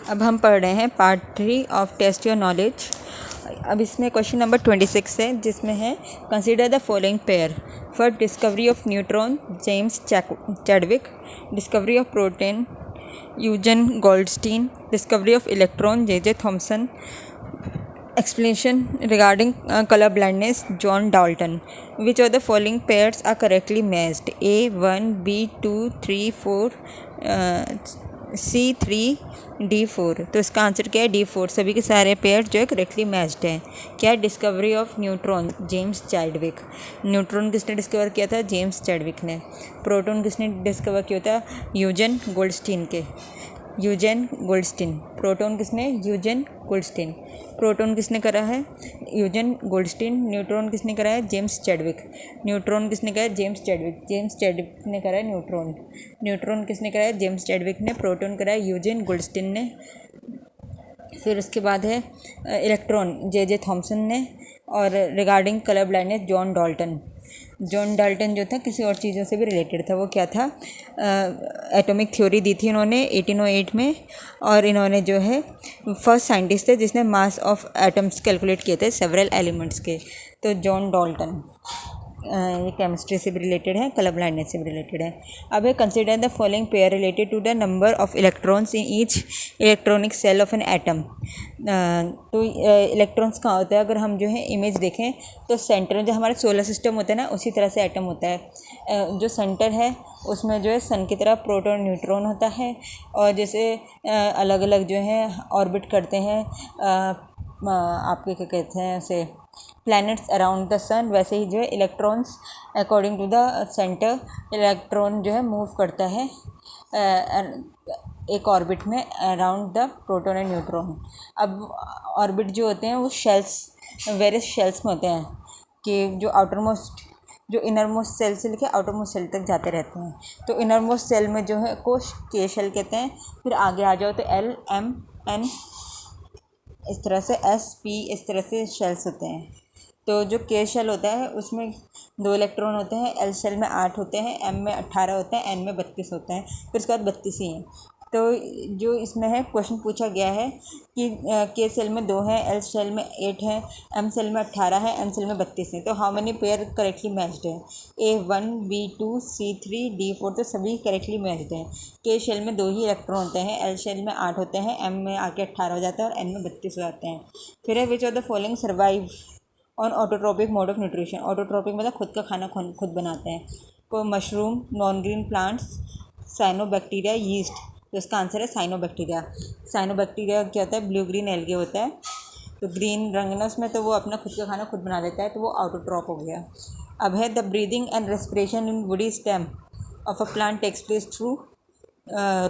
अब हम पढ़ रहे हैं part 3 of test your knowledge. अब इसमें क्वेश्चन नंबर 26 है, जिसमें है consider the following pair for discovery of neutron James Chadwick, discovery of proton Eugen Goldstein, discovery of electron J Thomson, explanation regarding color blindness John Dalton. Which of the following pairs are correctly matched? A 1, B 2, 3 4, C 3, D 4. तो इसका answer क्या है? D 4। सभी के सारे pair जो है correctly matched हैं। क्या है? Discovery of neutron James Chadwick. Neutron किसने डिस्कवर किया था? जेम्स चैडविक ने। प्रोटॉन किसने डिस्कवर किया था? यूजन गोल्डस्टीन के। यूजन गोल्डस्टीन। प्रोटॉन किसने? यूजन गोल्डस्टीन। प्रोटॉन किसने करा है? यूजन गोल्डस्टीन। न्यूट्रॉन किसने करा है? James Chadwick. न्यूट्रॉन किसने करा है? James Chadwick. जेम्स चैडविक ने करा है न्यूट्रॉन। न्यूट्रॉन किसने करा है? जेम्स चैडविक ने। प्रोटॉन करा है यूजन गोल्डस्टीन ने। फिर उसके बाद है इलेक्ट्रॉन जे थॉमसन ने। और regarding colour blindness John Dalton. John Dalton जो था किसी और चीज़ों से भी रिलेटेड था। वो क्या था? एटॉमिक थ्योरी दी थी इन्होंने 1808 में। और इन्होंने जो है फर्स्ट साइंटिस्ट थे जिसने मास ऑफ एटम्स कैलकुलेट किए थे सेवरल एलिमेंट्स के। तो जॉन डाल्टन। ये केमिस्ट्री से भी रिलेटेड है, कलर ब्लाइंडनेस से भी रिलेटेड है। अब है consider the following pair related to the number of electrons in each electronic shell of an atom. तो इलेक्ट्रॉन्स कहाँ होता है? अगर हम जो है इमेज देखें तो सेंटर जो हमारा सोलर सिस्टम होता है ना, उसी तरह से एटम होता है। जो सेंटर है उसमें जो है सन की तरह प्रोटॉन न्यूट्रॉन होता है। और जैसे अलग अलग जो है ऑर्बिट करते हैं आपके क्या कहते हैं उसे, प्लैनेट्स अराउंड द सन, वैसे ही जो है electrons according to the center electron जो है मूव करता है एक ऑर्बिट में around the proton and neutron. अब ऑर्बिट जो होते हैं वो शेल्स, वेरियस शेल्स में होते हैं कि जो आउटर मोस्ट, जो इनर मोस्ट सेल से लेकर आउटर मोस्ट सेल तक जाते रहते हैं। तो इनर मोस्ट सेल में जो है को के शेल कहते हैं। फिर आगे आ जाओ तो एल एम एन, इस तरह से एस पी, इस तरह से शेल्स होते हैं। तो जो के शेल होता है उसमें 2 इलेक्ट्रॉन होते हैं, एल शेल में 8 होते हैं, एम में 18 होते हैं, एन में 32 होते हैं, फिर उसके बाद 32 ही हैं। तो जो इसमें है क्वेश्चन पूछा गया है कि के सेल में 2 हैं, एल शेल में 8 हैं, एम सेल में 18 है, एन सेल में 32 हैं। तो how many pair correctly matched है? A1, B2, C3, D4। तो सभी करेक्टली मैच्ड हैं। के शेल में 2 ही इलेक्ट्रॉन होते हैं, एल शेल में 8 होते हैं, एम में आके 18 हो जाता है और एन में 32 हो जाते हैं। फिर है which of the following survive on autotrophic mode of nutrition. Autotrophic मतलब खुद का खाना खुद बनाते हैं। को mushroom, non green plants, cyanobacteria, yeast. तो इसका आंसर है साइनोबैक्टीरिया। साइनोबैक्टीरिया क्या होता है? ब्लू ग्रीन एल्गे होता है। तो ग्रीन रंग है ना उसमें, तो वो अपना खुद का खाना खुद बना लेता है, तो वो ऑटोट्रॉप हो गया। अब है the breathing and respiration in woody stem of a plant takes place through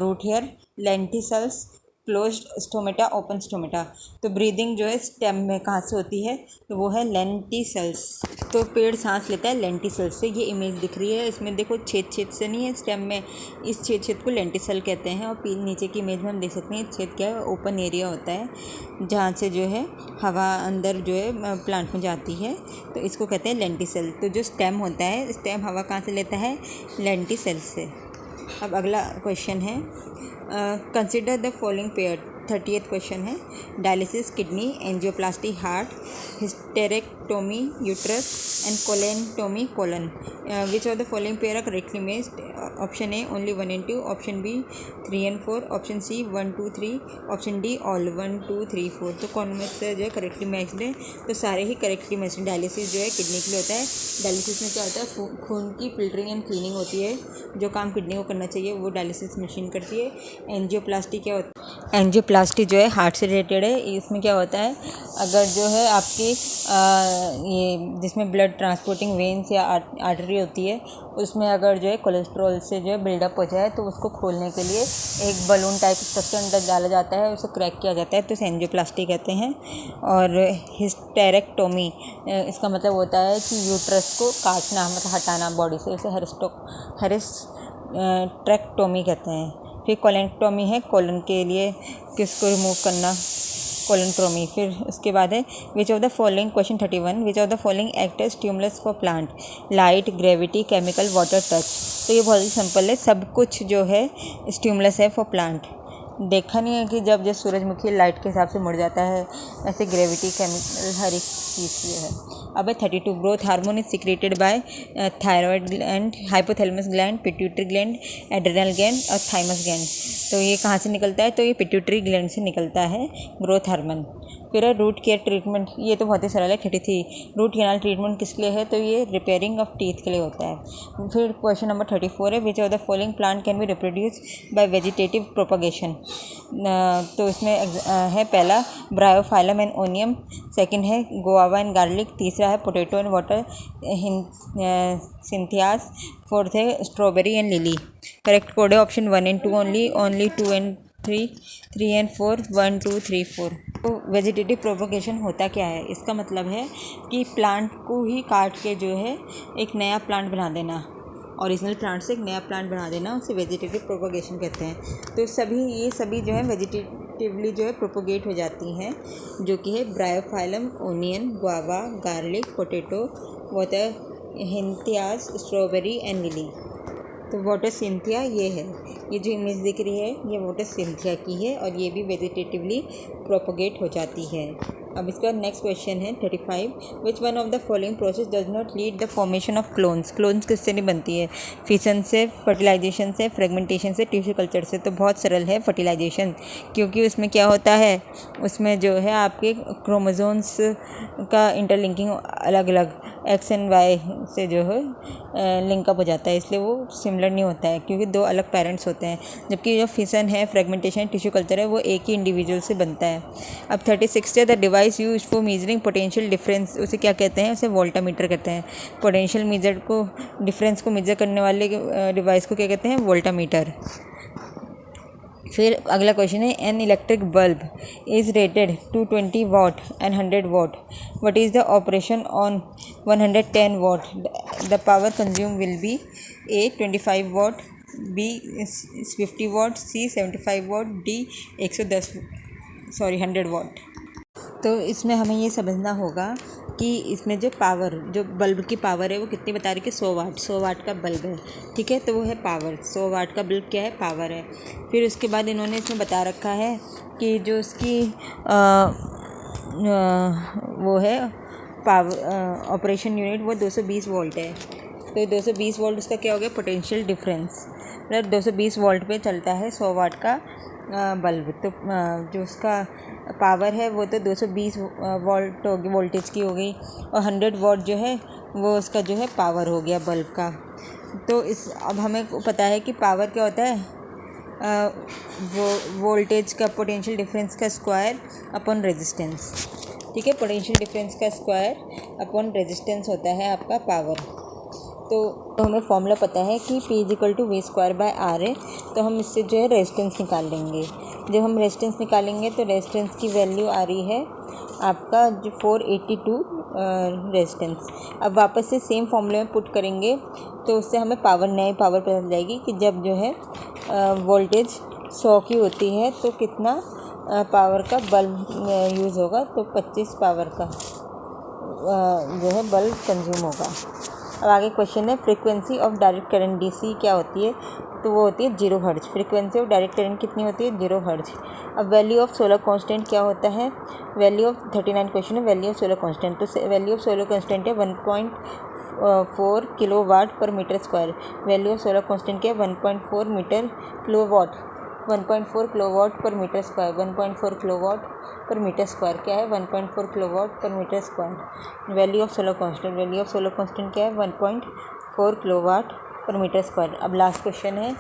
root hair, lenticels, closed stomata, open stomata. तो ब्रीदिंग जो है स्टेम में कहाँ से होती है? तो वो है लेंटिसल्स। तो पेड़ सांस लेता है लेंटिसल्स से। ये इमेज दिख रही है, इसमें देखो छेद से नहीं है स्टेम में, इस छेद को लेंटिसल कहते हैं। और नीचे की इमेज में हम देख सकते हैं छेद क्या है? ओपन एरिया होता है जहाँ से जो है हवा अंदर जो है प्लांट में जाती है, तो इसको कहते हैं लेंटिसल। तो जो स्टेम होता है, स्टेम हवा कहाँ से लेता है? लेंटिसल से। अब अगला क्वेश्चन है consider the following pair. 30th question है dialysis kidney, angioplasty heart, hysterectomy uterus and colectomy colon. Which of the following pair are correctly matched? Option A only 1 and 2, option B 3 and 4, option C 1 2 3, option D all 1 2 3 4। तो कौन में से जो है correctly matched है? तो सारे ही correctly matched. Dialysis जो है किडनी के लिए होता है। डायलिसिस में क्या होता है? खून की फिल्टरिंग एंड क्लीनिंग होती है। जो काम किडनी को करना चाहिए वो डायलिसिस मशीन करती है। एंजियोप्लास्टी क्या होता है? एंजियोप्लास्टी जो है हार्ट से रिलेटेड है। इसमें क्या होता है? अगर जो है आपकी ये जिसमें ब्लड ट्रांसपोर्टिंग वेन्स या आर्टरी होती है, उसमें अगर जो है कोलेस्ट्रॉल से जो है बिल्डअप हो जाए तो उसको खोलने के लिए एक बलून टाइप स्ट्रक्चर अंदर डाला जाता है, उसे क्रैक किया जाता है, तो इसे एंजियोप्लास्टी कहते हैं। और हिस्टेरेक्टोमी इसका मतलब होता है कि यूट्रस को काटना, मतलब हटाना बॉडी से, इसे हेरिस्ट्रेक्टोमी कहते हैं। फिर कोलेनटोमी है कोलन के लिए किसको रिमूव करना, कोलनट्रोमी। फिर उसके बाद है which of the following, question 31, which of the following act as stimulus for plant? Light, gravity, chemical, water, touch. तो ये बहुत ही सिंपल है, सब कुछ जो है स्टिमुलस है फॉर प्लांट। देखा नहीं है कि जब सूरजमुखी लाइट के हिसाब से मुड़ जाता है, ऐसे ग्रेविटी केमिकल हर एक चीज़ की है। अब 32 growth hormone is secreted by thyroid gland, hypothalamus gland, pituitary gland, adrenal gland और थाइमस ग्लैंड। तो ये कहाँ से निकलता है? तो ये पिट्यूटरी ग्लैंड से निकलता है ग्रोथ हार्मोन। फिर है रूट केयर ट्रीटमेंट, ये तो बहुत ही सरल है। 33 रूट कैनाल ट्रीटमेंट किसके लिए है? तो ये रिपेयरिंग ऑफ टीथ के लिए होता है। फिर क्वेश्चन नंबर 34 है, which of the following plant can be reproduce by vegetative propagation. तो इसमें है पहला ब्रायोफाइलम एंड ओनियम, सेकंड है गुआवा एंड गार्लिक, तीसरा है पोटैटो एंड वाटर सिंथियास, फोर्थ है strawberry and lily. Correct code है option 1 and 2 only 2 and 3 and 4, 1 2 3 4। तो वेजिटेटिव प्रोपगेशन होता क्या है? इसका मतलब है कि प्लांट को ही काट के जो है एक नया प्लांट बना देना, ओरिजिनल प्लांट से एक नया प्लांट बना देना, उसे वेजिटेटिव प्रोपगेशन कहते हैं। तो ये सभी जो है वेजिटेटिवली जो है प्रोपोगेट हो जाती हैं, जो कि है bryophyllum, onion, guava, garlic, potato, water हिंथियास, स्ट्रॉबेरी एंड लिली। तो वाटर सिंथिया ये है, ये जो इमेज दिख रही है ये वाटर सिंथिया की है और ये भी वेजिटेटिवली प्रोपोगेट हो जाती है। अब इसका नेक्स्ट क्वेश्चन है 35, which one of the following process does not lead the formation of clones. Clones किससे नहीं बनती है? फिशन से, फर्टिलाइजेशन से, फ्रेगमेंटेशन से, टिश्यू कल्चर से। तो बहुत सरल है फर्टिलाइजेशन, क्योंकि उसमें क्या होता है, उसमें जो है आपके क्रोमोसोम्स का इंटरलिंकिंग अलग अलग एक्स एंड वाई से जो है लिंकअप हो जाता है, इसलिए वो सिमिलर नहीं होता है क्योंकि दो अलग पेरेंट्स होते हैं। जबकि जो फिशन है, फ्रेगमेंटेशन, टिश्यू कल्चर है, वो एक ही इंडिविजुअल से बनता है। अब 36 है, the device use for measuring potential difference, उसे क्या कहते हैं? उसे वोल्टामीटर कहते हैं। पोटेंशियल मेजर को, डिफरेंस को मेजर करने वाले डिवाइस को क्या कहते हैं? वोल्टामीटर। फिर अगला क्वेश्चन है, an electric bulb is rated to 20 watt and 100 watt, what is the operation on 110 watt, the power consume will be a 25 watt, b 50 watt, c 75 watt, d 100 watt. तो इसमें हमें ये समझना होगा कि इसमें जो पावर, जो बल्ब की पावर है वो कितनी बता रही है कि 100 वाट का बल्ब है, ठीक है। तो वो है पावर, 100 वाट का बल्ब क्या है? पावर है। फिर उसके बाद इन्होंने इसमें बता रखा है कि जो उसकी वो है पावर ऑपरेशन यूनिट, वो 220 वोल्ट है। तो 220 वोल्ट उसका क्या हो गया? Potential difference. मतलब 220 वोल्ट पे चलता है 100 वाट का बल्ब। तो जो उसका पावर है वो तो 220 वोल्ट होगी, वोल्टेज की हो गई, और 100 वाट जो है वो उसका जो है पावर हो गया बल्ब का। तो अब हमें पता है कि पावर क्या होता है? वो वोल्टेज का पोटेंशियल डिफरेंस का स्क्वायर अपॉन रेजिस्टेंस, ठीक है। पोटेंशियल डिफरेंस का स्क्वायर अपॉन रेजिस्टेंस होता है आपका पावर। तो हमें फॉर्मूला पता है कि P = V²/R है। तो हम इससे जो है रेजिस्टेंस निकाल लेंगे। जब हम रेजिस्टेंस निकालेंगे तो रेजिस्टेंस की वैल्यू आ रही है आपका जो 482 रेजिस्टेंस। अब वापस से सेम फॉर्मूले में पुट करेंगे तो उससे हमें पावर, नई पावर पता चल जाएगी कि जब जो है वोल्टेज 100 की होती है तो कितना पावर का बल्ब यूज़ होगा। तो 25 पावर का जो है बल्ब कंज्यूम होगा। अब आगे क्वेश्चन है, frequency of direct current DC क्या होती है? तो वो होती है 0 hertz. Frequency of direct current कितनी होती है? 0 हर्ट्ज। अब वैल्यू ऑफ सोलर कांस्टेंट क्या होता है? वैल्यू ऑफ 39 क्वेश्चन है, वैल्यू ऑफ सोलर कांस्टेंट। तो वैल्यू ऑफ सोलर कांस्टेंट है 1.4 kilowatt per metre square. Value of solar constant क्या है? 1.4 kilowatt per metre square. 1.4 kilowatt per metre square क्या है? 1.4 kilowatt per metre square. Value of solar constant क्या है? 1.4 kilowatt per metre square. अब last question है,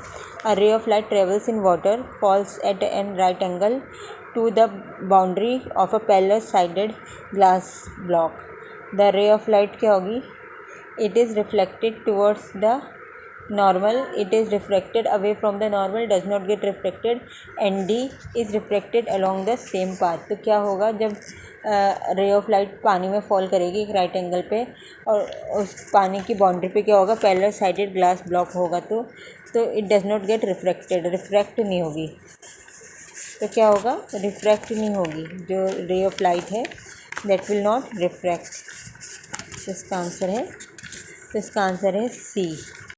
a ray of light travels in water, false eight an right angle to the boundary of a parallel sided glass block. The ray of light क्या होगी? It is reflected towards the normal, it is refracted away from the normal, does not get reflected, and D is refracted along the same path। तो क्या होगा जब रे of light पानी में fall करेगी एक राइट एंगल पे और उस पानी की बाउंड्री पे क्या होगा? पैरेलल साइडेड ग्लास ब्लॉक होगा। तो it does not gate refracted, refract नहीं होगी। तो क्या होगा? रिफ्रैक्ट नहीं होगी। जो रे ऑफ लाइट है दैट विल नॉट रिफ्रैक्ट। इसका आंसर है C।